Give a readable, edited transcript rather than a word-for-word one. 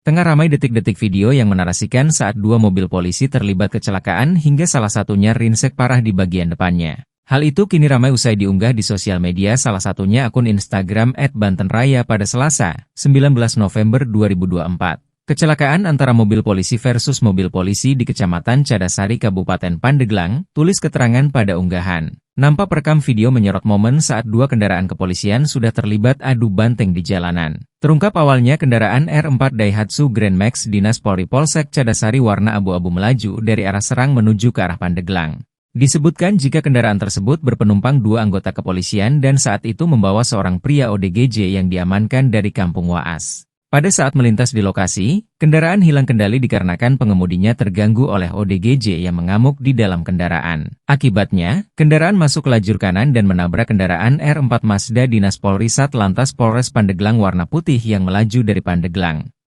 Tengah ramai detik-detik video yang menarasikan saat dua mobil polisi terlibat kecelakaan hingga salah satunya ringsek parah di bagian depannya. Hal itu kini ramai usai diunggah di sosial media, salah satunya akun Instagram @bantenraya pada Selasa, 19 November 2024. Kecelakaan antara mobil polisi versus mobil polisi di Kecamatan Cadasari, Kabupaten Pandeglang, tulis keterangan pada unggahan. Nampak perekam video menyorot momen saat dua kendaraan kepolisian sudah terlibat adu banteng di jalanan. Terungkap awalnya kendaraan R4 Daihatsu Grand Max Dinas Polri Polsek Cadasari warna abu-abu melaju dari arah Serang menuju ke arah Pandeglang. Disebutkan jika kendaraan tersebut berpenumpang dua anggota kepolisian dan saat itu membawa seorang pria ODGJ yang diamankan dari Kampung Waas. Pada saat melintas di lokasi, kendaraan hilang kendali dikarenakan pengemudinya terganggu oleh ODGJ yang mengamuk di dalam kendaraan. Akibatnya, kendaraan masuk lajur kanan dan menabrak kendaraan R4 Mazda Dinas Polri Satlantas Polres Pandeglang warna putih yang melaju dari Pandeglang.